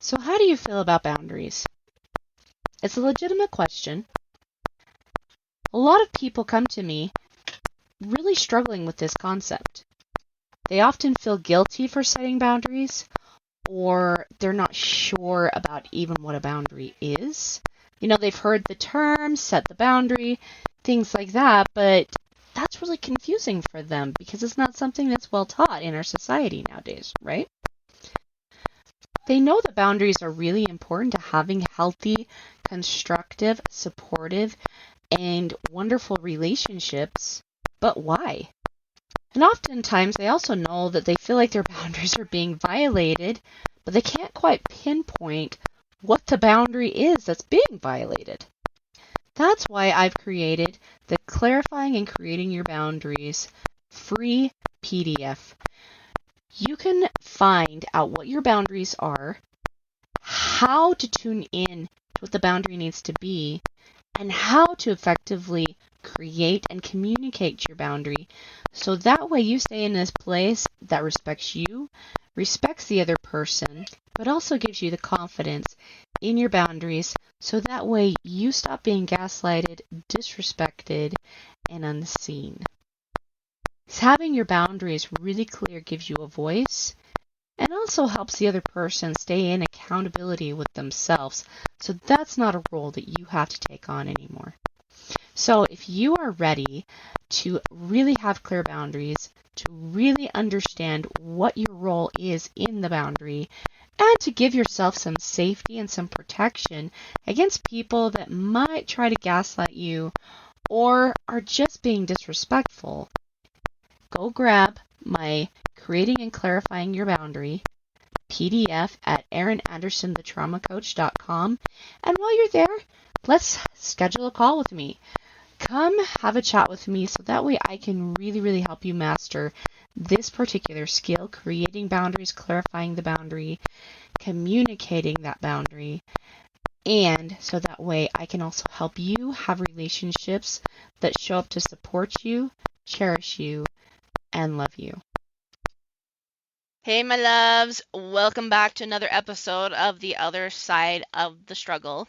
So how do you feel about boundaries? It's a legitimate question. A lot of people come to me really struggling with this concept. They often feel guilty for setting boundaries, or they're not sure about even what a boundary is. They've heard the term, set the boundary, things like that, but that's really confusing for them because it's not something that's well taught in our society nowadays, right? They know that boundaries are really important to having healthy, constructive, supportive, and wonderful relationships, but why? And oftentimes they also know that they feel like their boundaries are being violated, but they can't quite pinpoint what the boundary is that's being violated. That's why I've created the Clarifying and Creating Your Boundaries free PDF. You can find out what your boundaries are, how to tune in to what the boundary needs to be, and how to effectively create and communicate your boundary so that way you stay in this place that respects you, respects the other person, but also gives you the confidence in your boundaries so that way you stop being gaslighted, disrespected, and unseen. Having your boundaries really clear gives you a voice and also helps the other person stay in accountability with themselves. So that's not a role that you have to take on anymore. So if you are ready to really have clear boundaries, to really understand what your role is in the boundary, and to give yourself some safety and some protection against people that might try to gaslight you or are just being disrespectful, go grab my Creating and Clarifying Your Boundary PDF at erinandersonthetraumacoach.com. And while you're there, let's schedule a call with me. Come have a chat with me so that way I can really help you master this particular skill, creating boundaries, clarifying the boundary, communicating that boundary, and so that way I can also help you have relationships that show up to support you, cherish you, and love you. Hey, my loves. Welcome back to another episode of The Other Side of the Struggle.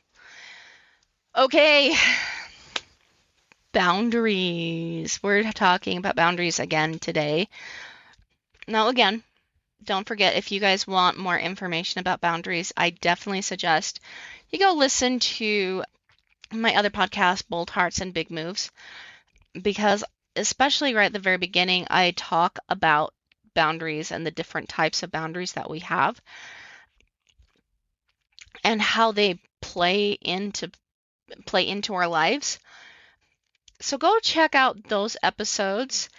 Okay, boundaries. We're talking about boundaries again today. Now, again, don't forget, if you guys want more information about boundaries, I definitely suggest you go listen to my other podcast, Bold Hearts and Big Moves, because especially right at the very beginning, I talk about boundaries and the different types of boundaries that we have and how they play into our lives. So go check out those episodes,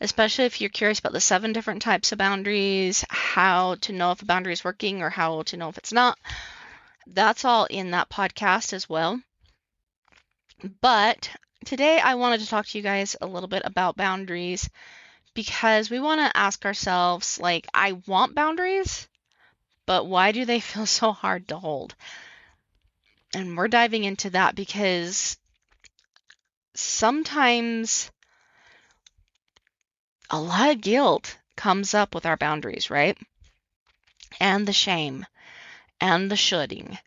especially if you're curious about the 7 different types of boundaries, how to know if a boundary is working or how to know if it's not. That's all in that podcast as well. But today I wanted to talk to you guys a little bit about boundaries because we want to ask ourselves, like, I want boundaries, but why do they feel so hard to hold? And we're diving into that because sometimes a lot of guilt comes up with our boundaries, right? And the shame and the shoulding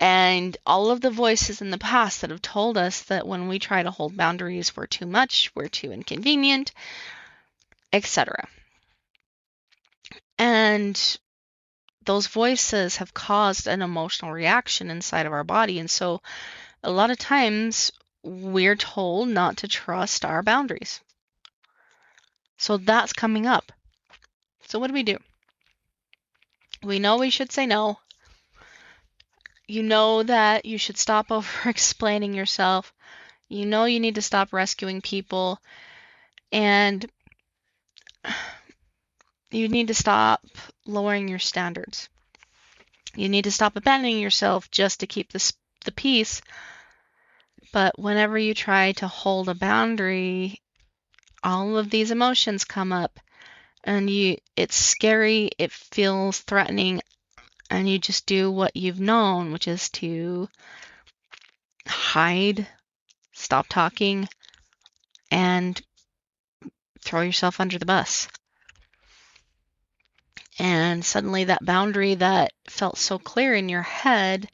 and all of the voices in the past that have told us that when we try to hold boundaries, we're too much, we're too inconvenient, etc. And those voices have caused an emotional reaction inside of our body. And so a lot of times we're told not to trust our boundaries. So that's coming up. So what do? We know we should say no. You know that you should stop over-explaining yourself. You know you need to stop rescuing people. And you need to stop lowering your standards. You need to stop abandoning yourself just to keep the peace. But whenever you try to hold a boundary, all of these emotions come up. And it's scary, it feels threatening, and you just do what you've known, which is to hide, stop talking, and throw yourself under the bus. And suddenly that boundary that felt so clear in your head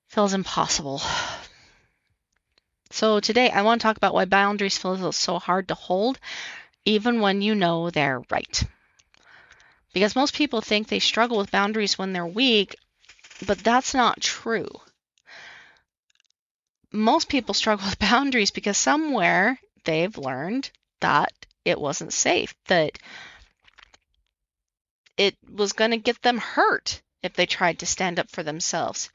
feels impossible. So today I want to talk about why boundaries feel so hard to hold, even when you know they're right. Because most people think they struggle with boundaries when they're weak, but that's not true. Most people struggle with boundaries because somewhere they've learned that it wasn't safe, that it was going to get them hurt if they tried to stand up for themselves.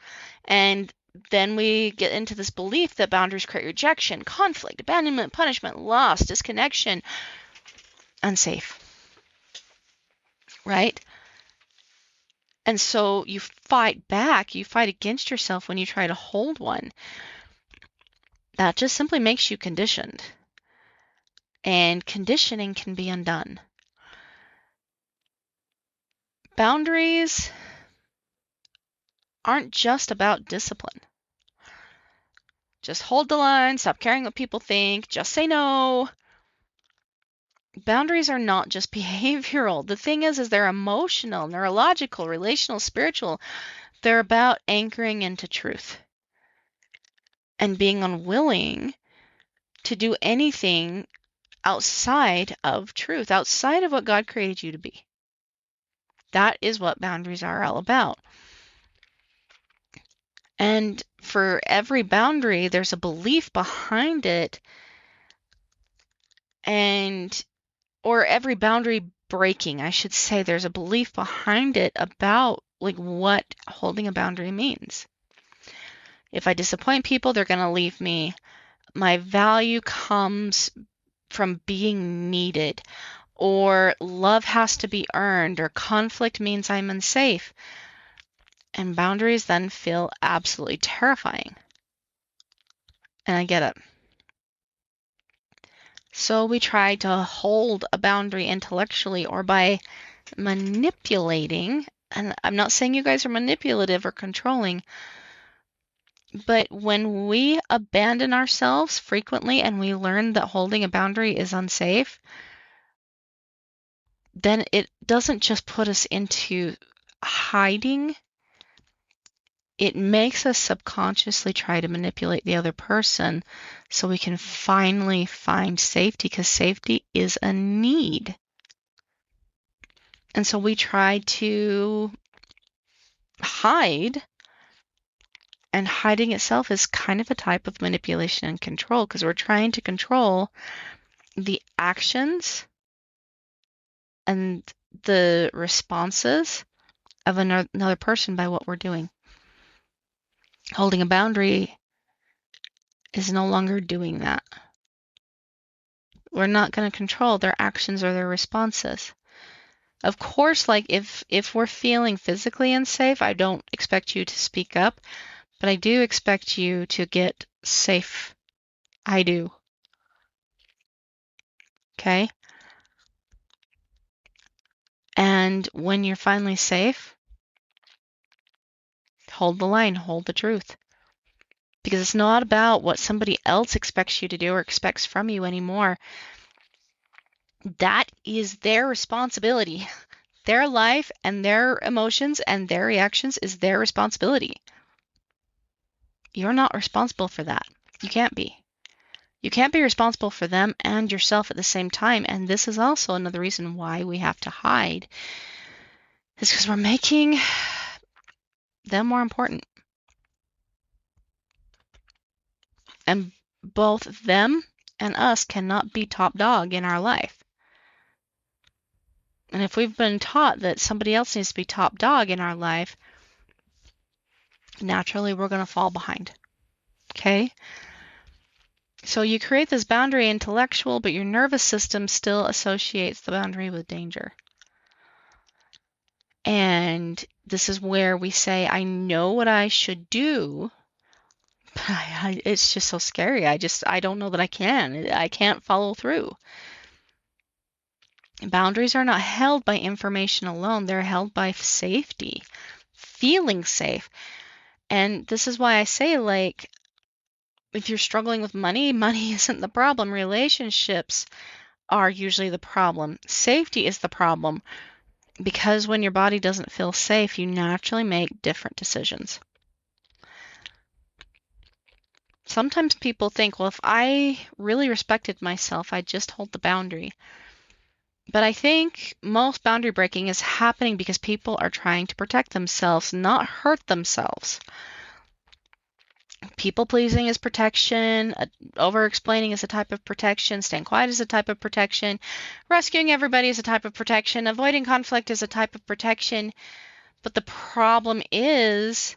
And then we get into this belief that boundaries create rejection, conflict, abandonment, punishment, loss, disconnection, unsafe, right? And so you fight back, you fight against yourself when you try to hold one. That just simply makes you conditioned. And conditioning can be undone. Boundaries aren't just about discipline. Just hold the line, stop caring what people think, just say no. Boundaries are not just behavioral. The thing is they're emotional, neurological, relational, spiritual. They're about anchoring into truth and being unwilling to do anything outside of truth, outside of what God created you to be. That is what boundaries are all about. And for every boundary, there's a belief behind it, or every boundary breaking, I should say, there's a belief behind it about what holding a boundary means. If I disappoint people, they're going to leave me. My value comes from being needed, or love has to be earned, or conflict means I'm unsafe. And boundaries then feel absolutely terrifying. And I get it. So we try to hold a boundary intellectually or by manipulating. And I'm not saying you guys are manipulative or controlling, but when we abandon ourselves frequently and we learn that holding a boundary is unsafe, then it doesn't just put us into hiding. It makes us subconsciously try to manipulate the other person so we can finally find safety, because safety is a need. And so we try to hide, and hiding itself is kind of a type of manipulation and control, because we're trying to control the actions and the responses of another person by what we're doing. Holding a boundary is no longer doing that. We're not going to control their actions or their responses. Of course, if we're feeling physically unsafe, I don't expect you to speak up, but I do expect you to get safe. I do. Okay? And when you're finally safe, hold the line, hold the truth. Because it's not about what somebody else expects you to do or expects from you anymore. That is their responsibility. Their life and their emotions and their reactions is their responsibility. You're not responsible for that. You can't be. You can't be responsible for them and yourself at the same time. And this is also another reason why we have to hide, is because we're making them more important. And both them and us cannot be top dog in our life. And if we've been taught that somebody else needs to be top dog in our life, naturally we're going to fall behind. Okay? So you create this boundary intellectual, but your nervous system still associates the boundary with danger. And this is where we say, I know what I should do, but it's just so scary. I don't know that I can. I can't follow through. Boundaries are not held by information alone. They're held by safety, feeling safe. And this is why I say, if you're struggling with money, money isn't the problem. Relationships are usually the problem. Safety is the problem. Because when your body doesn't feel safe, you naturally make different decisions. Sometimes people think, well, if I really respected myself, I'd just hold the boundary. But I think most boundary breaking is happening because people are trying to protect themselves, not hurt themselves. People pleasing is protection, over explaining is a type of protection, staying quiet is a type of protection, rescuing everybody is a type of protection, avoiding conflict is a type of protection. But the problem is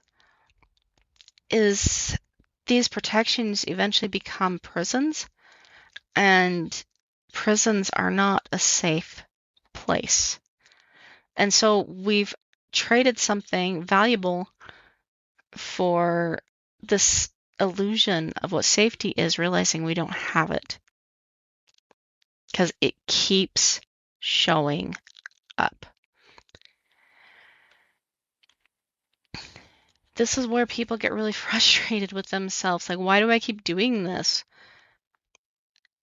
these protections eventually become prisons, and prisons are not a safe place. And so we've traded something valuable for this illusion of what safety is, realizing we don't have it because it keeps showing up. This is where people get really frustrated with themselves. Like, why do I keep doing this?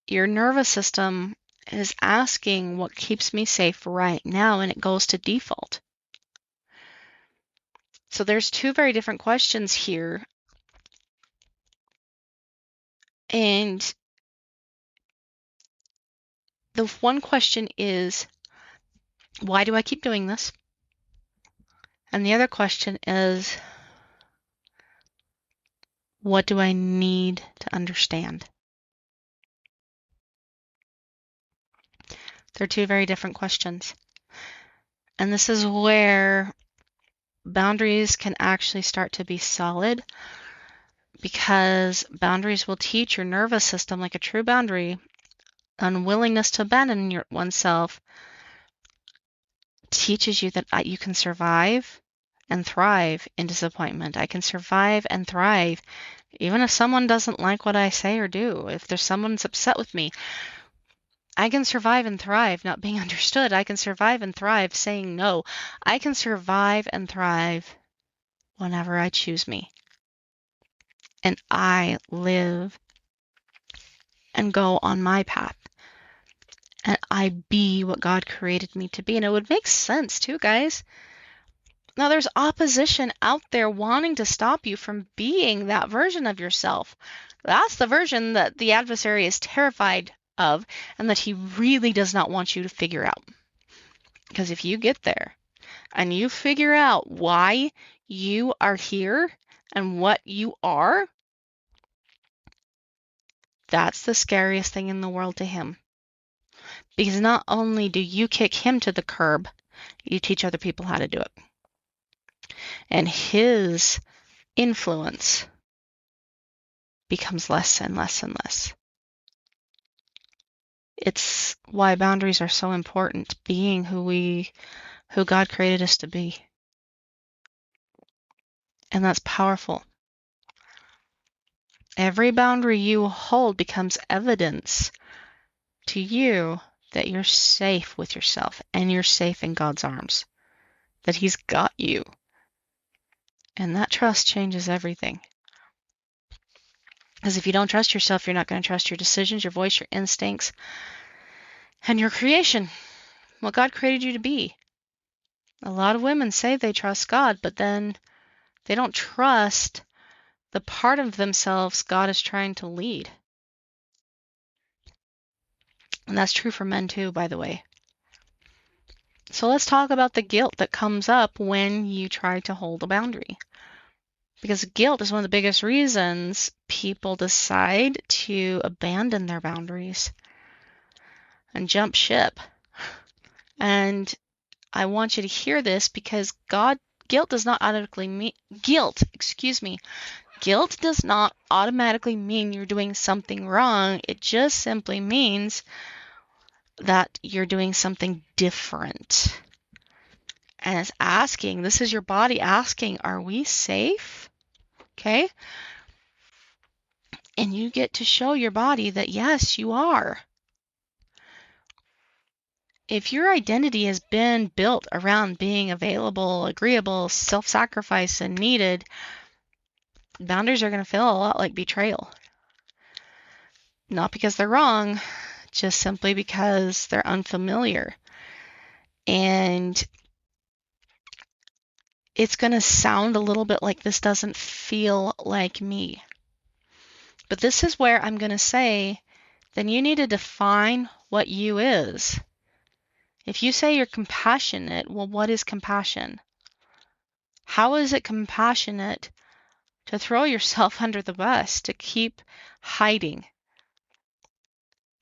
Your nervous system is asking what keeps me safe right now, and it goes to default. So there's two very different questions here. And the one question is, why do I keep doing this? And the other question is, what do I need to understand? They're two very different questions. And this is where boundaries can actually start to be solid, because boundaries will teach your nervous system, like a true boundary, unwillingness to abandon oneself teaches you that you can survive and thrive in disappointment. I can survive and thrive even if someone doesn't like what I say or do. If there's someone's upset with me, I can survive and thrive not being understood. I can survive and thrive saying no. I can survive and thrive whenever I choose me. And I live and go on my path. And I be what God created me to be. And it would make sense too, guys. Now, there's opposition out there wanting to stop you from being that version of yourself. That's the version that the adversary is terrified of and that he really does not want you to figure out. Because if you get there and you figure out why you are here and what you are, that's the scariest thing in the world to him. Because not only do you kick him to the curb, you teach other people how to do it. And his influence becomes less and less and less. It's why boundaries are so important, being who God created us to be. And that's powerful. Every boundary you hold becomes evidence to you that you're safe with yourself and you're safe in God's arms, that He's got you. And that trust changes everything. Because if you don't trust yourself, you're not going to trust your decisions, your voice, your instincts, and your creation, what God created you to be. A lot of women say they trust God, but then they don't trust the part of themselves God is trying to lead. And that's true for men too, by the way. So let's talk about the guilt that comes up when you try to hold a boundary. Because guilt is one of the biggest reasons people decide to abandon their boundaries and jump ship. And I want you to hear this, because guilt does not automatically mean guilt does not automatically mean you're doing something wrong. It just simply means that you're doing something different. And it's asking, this is your body asking, are we safe? Okay? And you get to show your body that yes, you are. If your identity has been built around being available, agreeable, self-sacrifice, and needed, boundaries are going to feel a lot like betrayal. Not because they're wrong, just simply because they're unfamiliar. And it's going to sound a little bit like this doesn't feel like me. But this is where I'm going to say, then you need to define what you is. If you say you're compassionate, well, what is compassion? How is it compassionate to throw yourself under the bus, to keep hiding?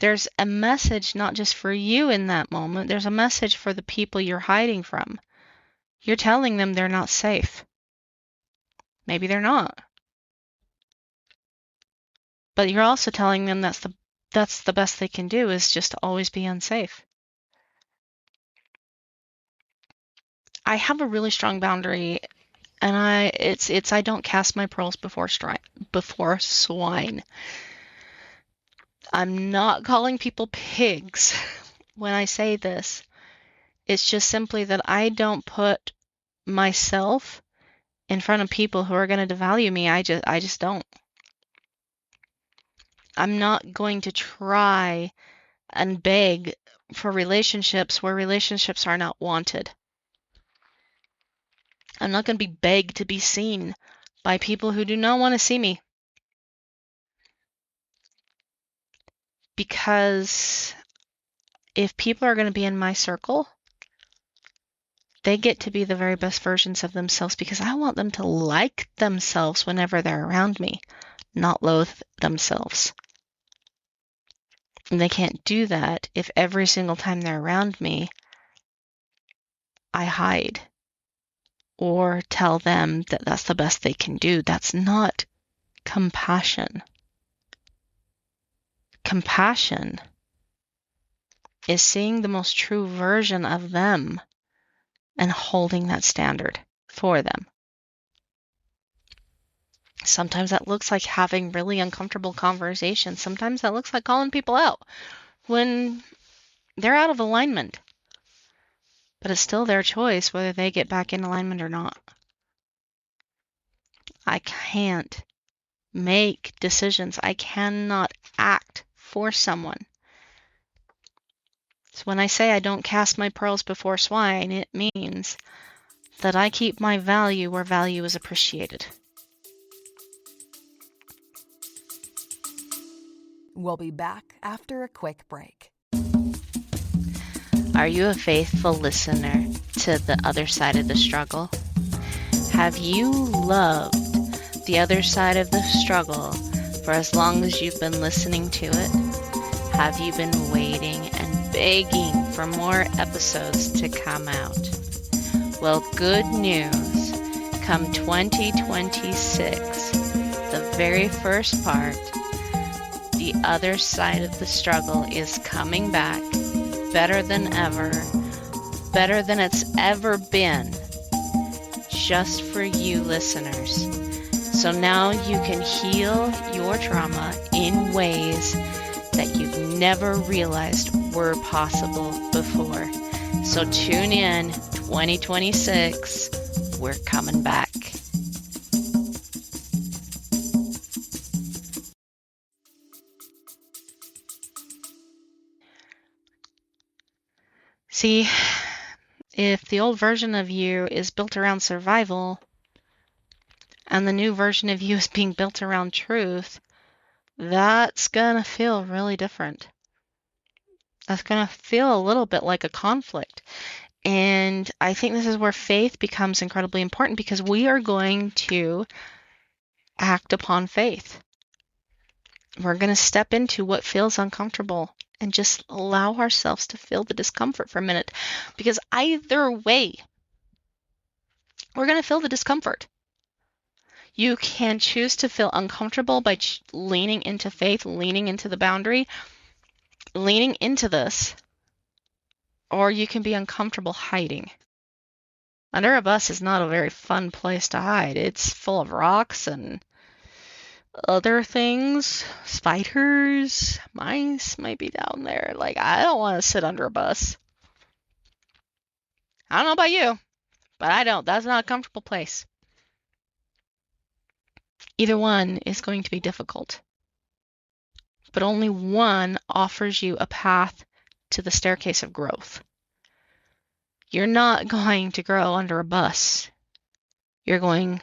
There's a message not just for you in that moment, there's a message for the people you're hiding from. You're telling them they're not safe. Maybe they're not. But you're also telling them that's the best they can do, is just to always be unsafe. I have a really strong boundary, and I don't cast my pearls before swine. I'm not calling people pigs when I say this. It's just simply that I don't put myself in front of people who are going to devalue me. I just don't. I'm not going to try and beg for relationships where relationships are not wanted. I'm not going to be begged to be seen by people who do not want to see me. Because if people are going to be in my circle, they get to be the very best versions of themselves, because I want them to like themselves whenever they're around me, not loathe themselves. And they can't do that if every single time they're around me, I hide or tell them that that's the best they can do. That's not compassion. Compassion is seeing the most true version of them and holding that standard for them. Sometimes that looks like having really uncomfortable conversations. Sometimes that looks like calling people out when they're out of alignment. But it's still their choice whether they get back in alignment or not. I can't make decisions. I cannot act for someone. So when I say I don't cast my pearls before swine, it means that I keep my value where value is appreciated. We'll be back after a quick break. Are you a faithful listener to the other side of the struggle? Have you loved the other side of the struggle for as long as you've been listening to it? Have you been waiting and begging for more episodes to come out? Well, good news. Come 2026, the very first part, the other side of the struggle is coming back better than ever, better than it's ever been, just for you listeners. So now you can heal your trauma in ways that you've never realized were possible before. So tune in, 2026, we're coming back. See, if the old version of you is built around survival and the new version of you is being built around truth, that's gonna feel really different. That's gonna feel a little bit like a conflict. And I think this is where faith becomes incredibly important, because we are going to act upon faith. We're going to step into what feels uncomfortable and just allow ourselves to feel the discomfort for a minute, because either way, we're going to feel the discomfort. You can choose to feel uncomfortable by leaning into faith, leaning into the boundary, leaning into this, or you can be uncomfortable hiding. Under a bus is not a very fun place to hide. It's full of rocks and other things. Spiders, mice might be down there. Like, I don't want to sit under a bus. I don't know about you, but I don't. That's not a comfortable place. Either one is going to be difficult. But only one offers you a path to the staircase of growth. You're not going to grow under a bus. you're going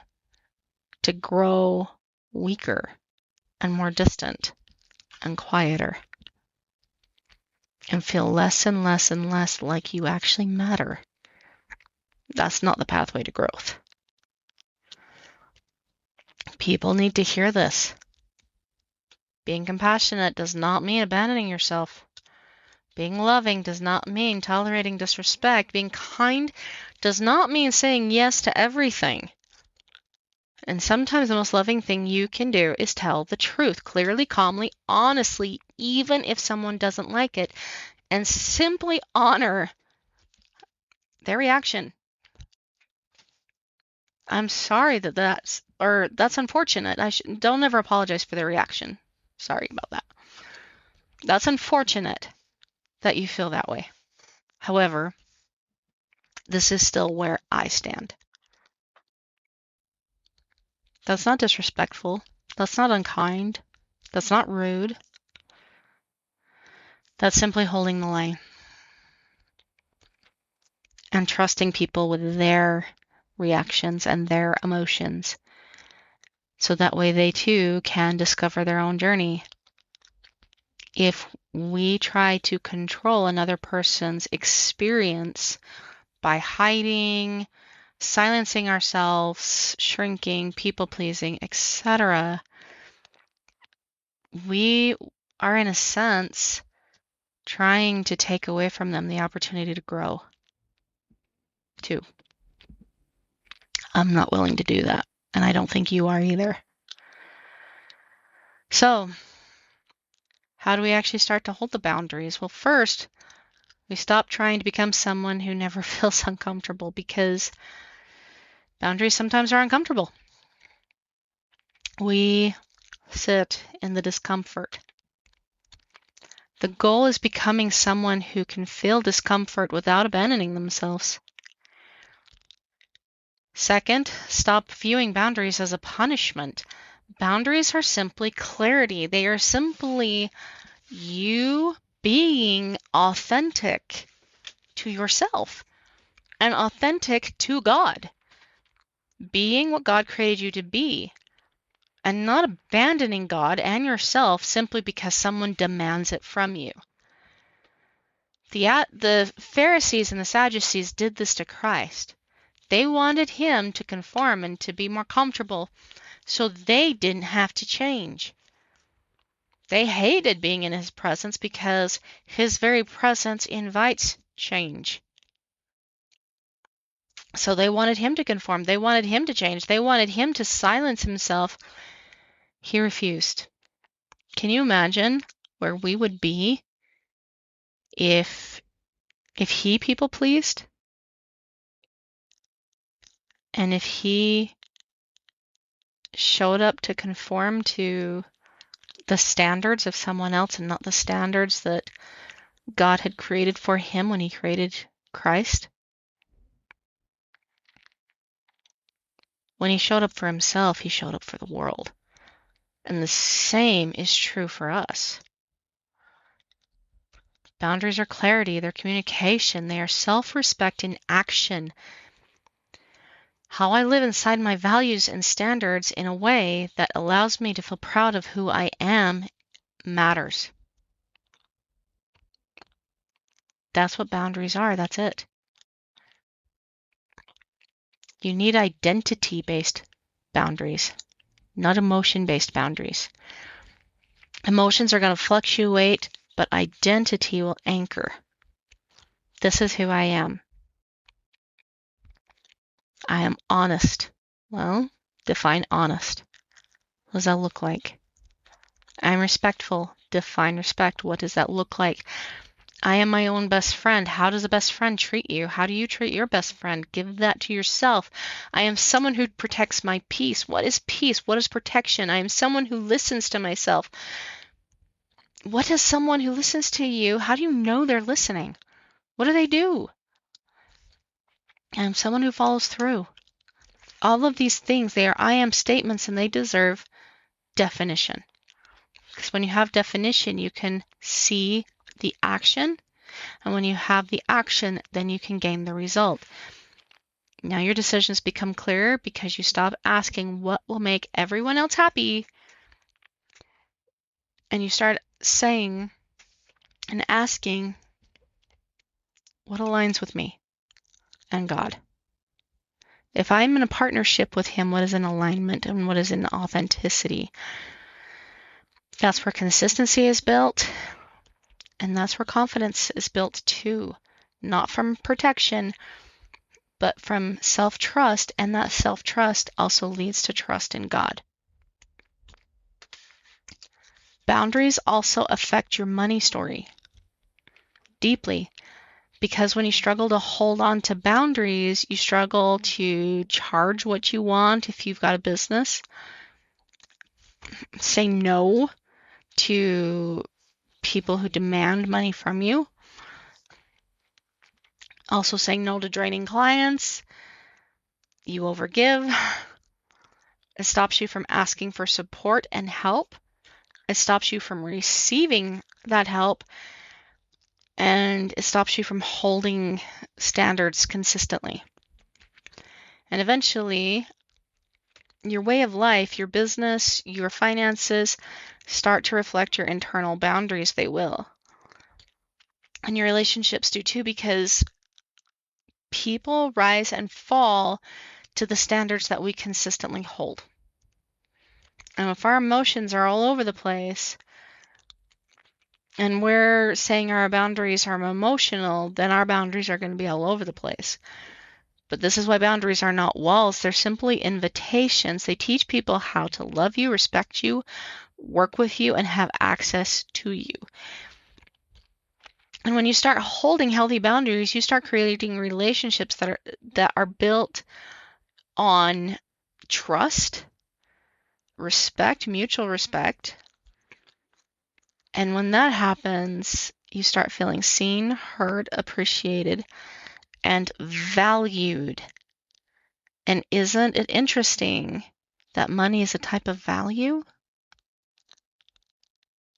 to grow weaker and more distant and quieter and feel less and less and less like you actually matter. That's not the pathway to growth. People need to hear this. Being compassionate does not mean abandoning yourself. Being loving does not mean tolerating disrespect. Being kind does not mean saying yes to everything. And sometimes the most loving thing you can do is tell the truth clearly, calmly, honestly, even if someone doesn't like it, and simply honor their reaction. I'm sorry that's unfortunate. Don't ever apologize for their reaction. Sorry about that. That's unfortunate that you feel that way. However, this is still where I stand. That's not disrespectful. That's not unkind. That's not rude. That's simply holding the line and trusting people with their reactions and their emotions, so that way they too can discover their own journey. If we try to control another person's experience by hiding, silencing ourselves, shrinking, people-pleasing, etc., we are in a sense trying to take away from them the opportunity to grow too. I'm not willing to do that, and I don't think you are either. So, how do we actually start to hold the boundaries? Well, first, we stop trying to become someone who never feels uncomfortable, because boundaries sometimes are uncomfortable. We sit in the discomfort. The goal is becoming someone who can feel discomfort without abandoning themselves. Second, stop viewing boundaries as a punishment. Boundaries are simply clarity. They are simply you being authentic to yourself and authentic to God. Being what God created you to be, and not abandoning God and yourself simply because someone demands it from you. The Pharisees and the Sadducees did this to Christ. They wanted him to conform and to be more comfortable so they didn't have to change. They hated being in his presence because his very presence invites change. So they wanted him to conform. They wanted him to change. They wanted him to silence himself. He refused. Can you imagine where we would be if he people pleased? And if he showed up to conform to the standards of someone else and not the standards that God had created for him when he created Christ? When he showed up for himself, he showed up for the world. And the same is true for us. Boundaries are clarity, they're communication, they are self-respect in action. How I live inside my values and standards in a way that allows me to feel proud of who I am matters. That's what boundaries are, that's it. You need identity-based boundaries, not emotion-based boundaries. Emotions are going to fluctuate, but identity will anchor. This is who I am. I am honest. Well, define honest. What does that look like? I'm respectful. Define respect. What does that look like? I am my own best friend. How does a best friend treat you? How do you treat your best friend? Give that to yourself. I am someone who protects my peace. What is peace? What is protection? I am someone who listens to myself. What is someone who listens to you? How do you know they're listening? What do they do? I am someone who follows through. All of these things, they are I am statements, and they deserve definition. Because when you have definition, you can see the action. And when you have the action, then you can gain the result. Now your decisions become clearer because you stop asking what will make everyone else happy, and you start saying and asking what aligns with me and God. If I'm in a partnership with Him, what is in alignment and what is in authenticity? That's where consistency is built, and that's where confidence is built too. Not from protection, but from self-trust, and that self-trust also leads to trust in God. Boundaries also affect your money story deeply, because when you struggle to hold on to boundaries, you struggle to charge what you want if you've got a business, say no to people who demand money from you, also saying no to draining clients. You overgive. It stops you from asking for support and help. It stops you from receiving that help, and it stops you from holding standards consistently. And eventually, your way of life, your business, your finances start to reflect your internal boundaries. They will. And your relationships do too, because people rise and fall to the standards that we consistently hold. And if our emotions are all over the place, and we're saying our boundaries are emotional, then our boundaries are going to be all over the place. But this is why boundaries are not walls. They're simply invitations. They teach people how to love you, respect you, work with you, and have access to you. And when you start holding healthy boundaries, you start creating relationships that are built on trust, respect, mutual respect. And when that happens, you start feeling seen, heard, appreciated, and valued. And isn't it interesting that money is a type of value?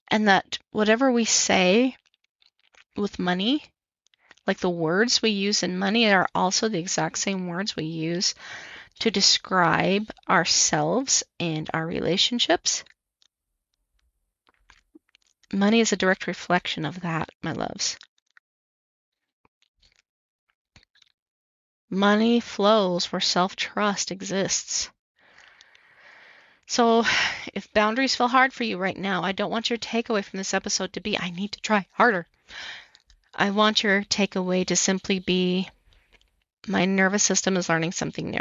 And that whatever we say with money, like the words we use in money, are also the exact same words we use to describe ourselves and our relationships. Money is a direct reflection of that, my loves. Money flows where self-trust exists. So if boundaries feel hard for you right now, I don't want your takeaway from this episode to be, I need to try harder. I want your takeaway to simply be, my nervous system is learning something new.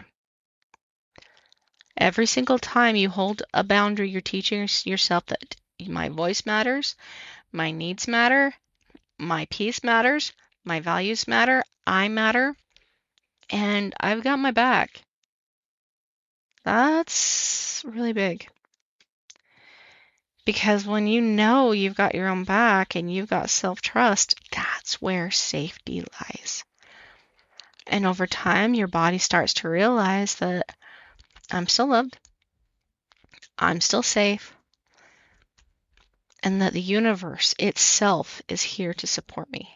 Every single time you hold a boundary, you're teaching yourself that my voice matters, my needs matter, my peace matters, my values matter, I matter, and I've got my back. That's really big. Because when you know you've got your own back and you've got self-trust, that's where safety lies. And over time, your body starts to realize that I'm still loved, I'm still safe, and that the universe itself is here to support me.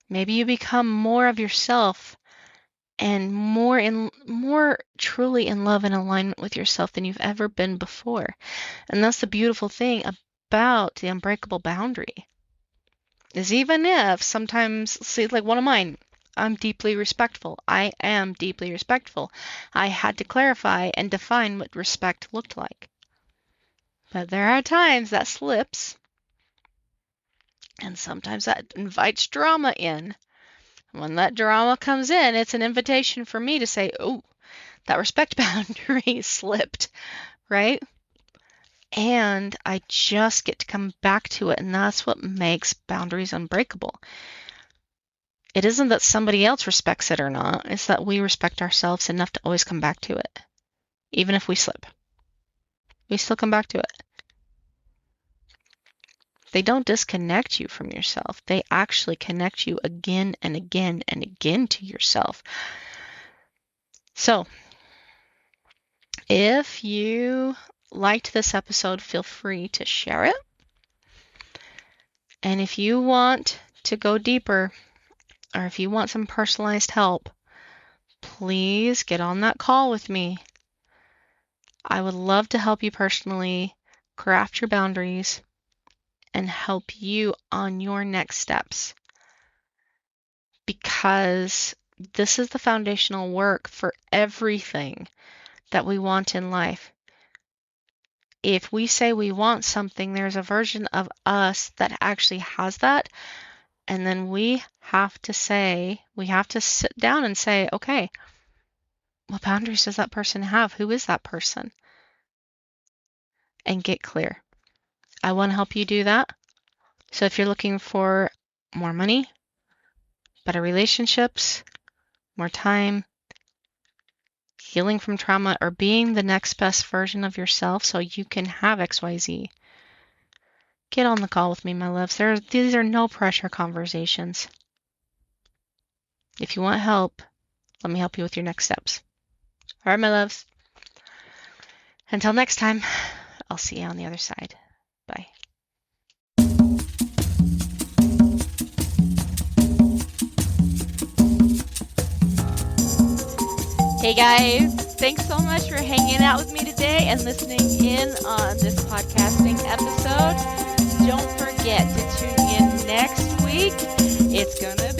Maybe you become more of yourself and more truly in love and alignment with yourself than you've ever been before. And that's the beautiful thing about the unbreakable boundary. Is even if sometimes, see, like one of mine, I'm deeply respectful. I am deeply respectful. I had to clarify and define what respect looked like. But there are times that slips, and sometimes that invites drama in. When that drama comes in, it's an invitation for me to say, oh, that respect boundary slipped, right? And I just get to come back to it, and that's what makes boundaries unbreakable. It isn't that somebody else respects it or not, it's that we respect ourselves enough to always come back to it. Even if we slip, we still come back to it. They don't disconnect you from yourself. They actually connect you again and again and again to yourself. So, if you liked this episode, feel free to share it. And if you want to go deeper, or if you want some personalized help, please get on that call with me. I would love to help you personally craft your boundaries and help you on your next steps, because this is the foundational work for everything that we want in life. If we say we want something, there's a version of us that actually has that. And then we have to sit down and say, okay, what boundaries does that person have? Who is that person? And get clear. I want to help you do that. So if you're looking for more money, better relationships, more time, healing from trauma, or being the next best version of yourself so you can have XYZ, get on the call with me, my loves. These are no pressure conversations. If you want help, let me help you with your next steps. All right, my loves. Until next time, I'll see you on the other side. Bye. Hey guys, thanks so much for hanging out with me today and listening in on this podcasting episode. Don't forget to tune in next week. It's gonna